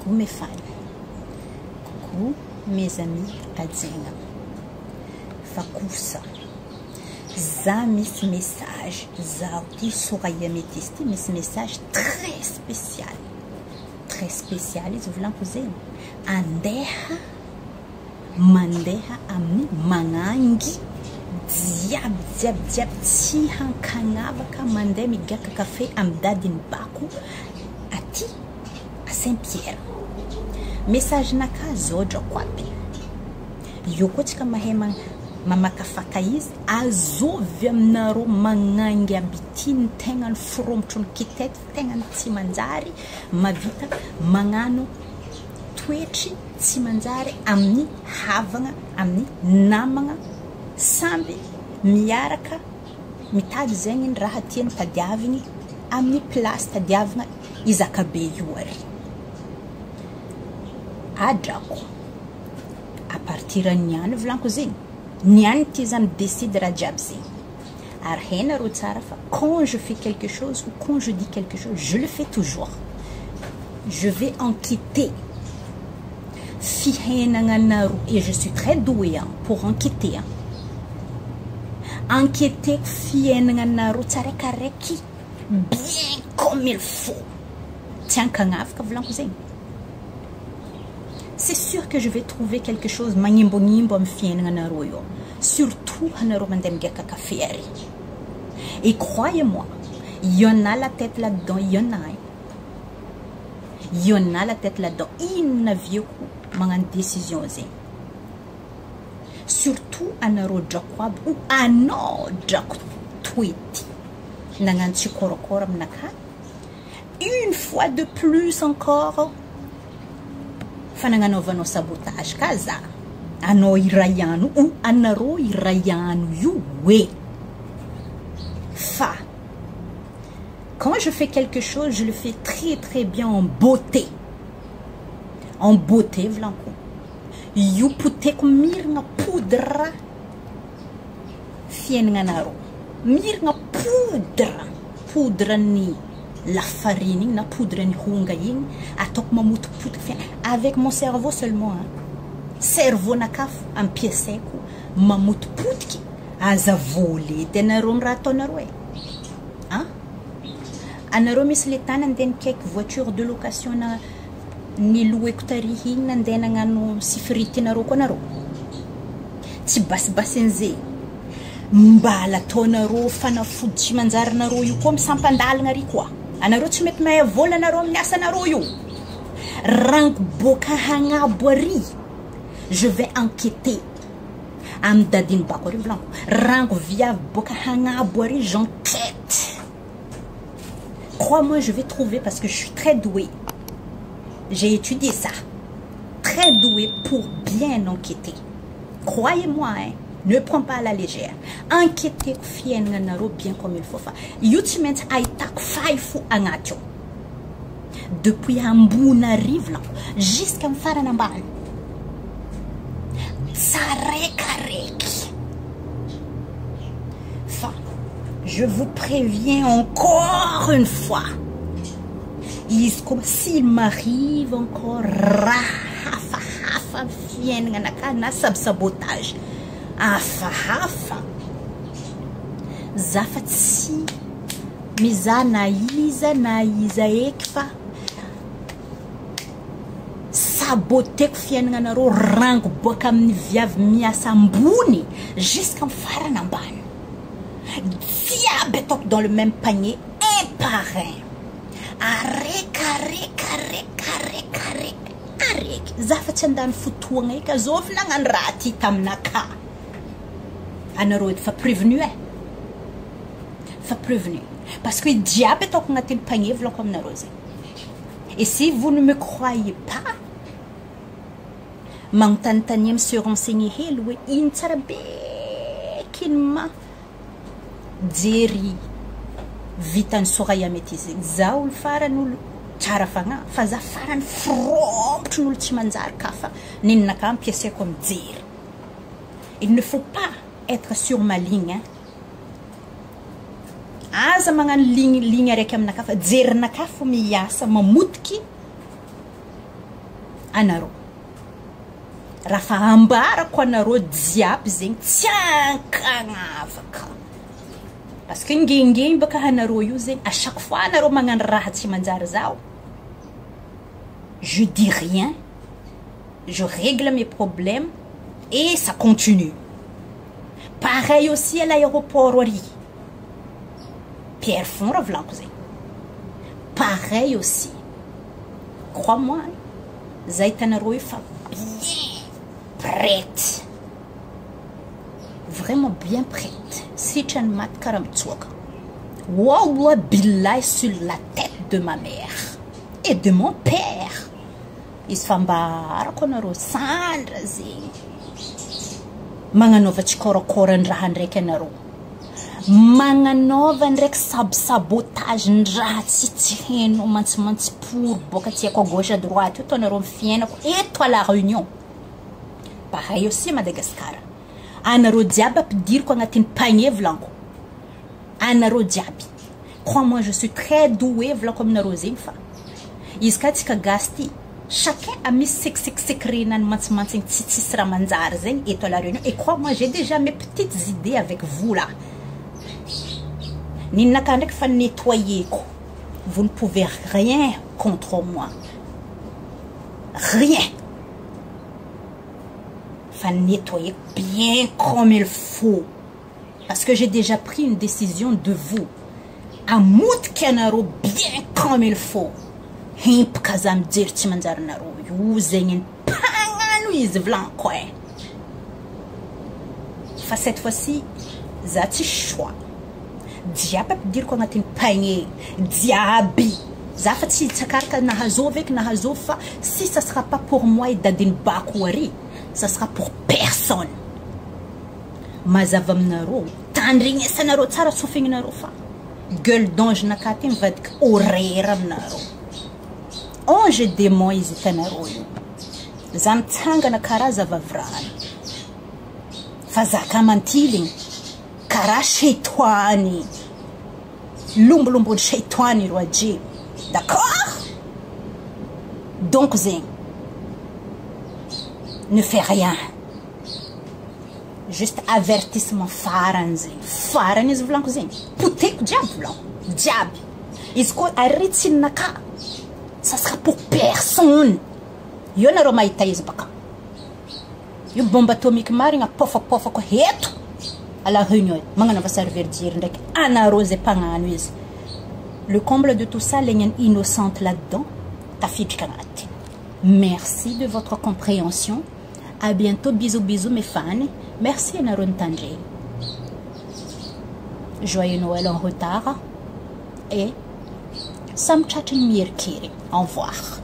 Coucou mes fans, coucou mes amis Adzenga. Fakusa. Ça, mis message, ça, qui Soraya Métisti, mis message très spécial. Très spécial, ils voulaient poser. Andeha, mandeha, ami, manangi, diab, diab, diab, tihan, kanabaka, mande, migaka, café, amdadin, baku, ati, à Saint-Pierre. Message naka, zojo, kwapi. Yokotika mahema. Mama kafakaiz azovy aminareo magnangy abitiny tegna ny foromotrony kitety tegna ny tsy manjary mavita magnano toetry tsy manjary amin'ny havagna amin'ny namagna samby miaraka mitady zegny ny raha tiany tadiaviny amin'ny place tadiavagna izakabe io ary adrako à partir niany volanko zegny Nian Tizan décide Rajabzi. Arhena Rotsarafa, quand je fais quelque chose ou quand je dis quelque chose, je le fais toujours. Je vais enquêter. Et je suis très douée pour enquêter. Enquêter bien comme il faut. Tiens, c'est sûr que je vais trouver quelque chose surtout et croyez-moi il y en a la tête là-dedans il y en a la tête là-dedans il n'a vu une décision surtout un rojakwab ou un autre tweet une fois de plus encore fananganovano sabotage kaza ano irayano ou anaro irayano yuwe fa quand je fais quelque chose je le fais très très bien en beauté vlanko yu putek mirnga poudre fienanaro mirnga poudre ni la farine, na poudre ni hunga yin, atok mamutu putu avec mon cerveau seulement. Cerveau na kaf en pièce ku mamutu putki azavoli tenaron ratonarwe. Hein? Anaro misletana den kek voiture de location na ni loué kutari hin ndena ngano sifriti na roko naro. Ti basenze. Mbala tonaro fana fudji manzar naro yu kom sampandal ngari kwa. Anaro tsy mety mahay vola anaro amin'ny asanaro io rango boka hagnaboary je vais enquêter amin'ny dadiny bako ary blanco rango viavy boka hagnaboary j'enquête crois-moi je vais trouver parce que je suis très douée j'ai étudié ça très douée pour bien enquêter croyez-moi hein ne prends pas à la légère. Enquêtez bien comme il faut faire. Ultimate aitak faifu angatio. Depuis Hamboun arrive là, jusqu'à Faranambal. Sarekareki. Enfin, je vous préviens encore une fois. Comme s'il m'arrive encore rahafa fien na sabotage. Afa zafatsi miza na iza ekfa sabote ko fiainagnanaro rango boka amin'ny viavy miasa ambony jusqu'en farany ambany diable top dans le même panier un par un arek zafatsy andany fotoagna eka zovy nagnano raha ty taminaka anaro fa prévenu fa prévenu parce que diable est en train panier vlan comme na rose et si vous ne me croyez pas mangtantaniam se renseigner helwe in tsara bekinma jery vitany Soraya Métizy zaul faran'olo tsara fagna fa za farany frompotron'olo tsy manjary kafa ninaka ampiasaiko amin'ny jery il ne faut pas être sur ma ligne hein. Aza magnano ligne araiky aminakafa jerynakafa miasa mamotiki. anareo raha fa ambarako anareo jiaby zegny tsy ankagnavaka parce que ngengeny baka anareo io zegny à chaque fois anareo magnano raha tsy manjary zao je dis rien, je règle mes problèmes et ça continue. Pareil aussi à l'aéroport Ori. Pierre Fond Ravlankozé. Pareil aussi. Crois-moi, Zaitana Roifa bien prête. Vraiment bien prête. Si tu as mat karamtsoka. Wallah billahi sur la tête de ma mère et de mon père. Isfambara konaro sandra zegny magnanova tsy kôrakôran-draha ndraiky anareo magnanova ndraiky sabotage ndraha tsy hainao mantsimantsy pour boka tsy haiko à gauche à droite io anareo mifiainako eto à la réunion pareil aussi Madagascar anareo jiaby ampidiriko agnatin'ny panier volanko anareo jiaby crois-moi je suis très doué volanko aminareo zegny fa izy ka tsika gasty chacun a mis ses secrets nan mantsimantsy tsitsisy raha manjary zegny eto à la réunion et crois-moi j'ai déjà mes petites idées avec vous là ninaka ndraiky fa nettoyeko vous ne pouvez rien contre moi rien fa nettoyer bien comme il faut parce que j'ai déjà pris une décision de vous à mout kanaro bien comme il faut himp kazam dire tsy manjary naro io zegny pagnano izy vlanko fa cette fois-ci za tsy choix diaby ampidiriko agnatin'ny panier diaby za fa tsy tsakaraka nahazova eky nahazova fa si ça sera pas pour moi et dadiny bako ary ça sera pour personne mazava aminareo tandrignesanareo tsara tsofigninareo fa gueule d'ange nakaty mivadika horaire aminareo ange démon izy tanareo io za mitsangana karaha zavavirahana fa zaka mantiligny karaha shaitoany lombolombony shaitoany ro aje d'accord donc zegny ne fais rien juste avertissement farany zegny farany izy volanko zegny poteko jiaby volanko jiaby izy koa aritsinaka ça sera pour personne io nareo mahita izy baka io bombe atomique marigna pofapofako heto à la réunion magnanova servir dire ndraiky anareo zay mpagnano izy le comble de tout ça legny innocente là-dedans tafidrika agnaty merci de votre compréhension à bientôt bisous bisous mes fans merci anareo nitandregny joyeux Noël en retard et Sam Tchatchen Mirkiri. Au revoir.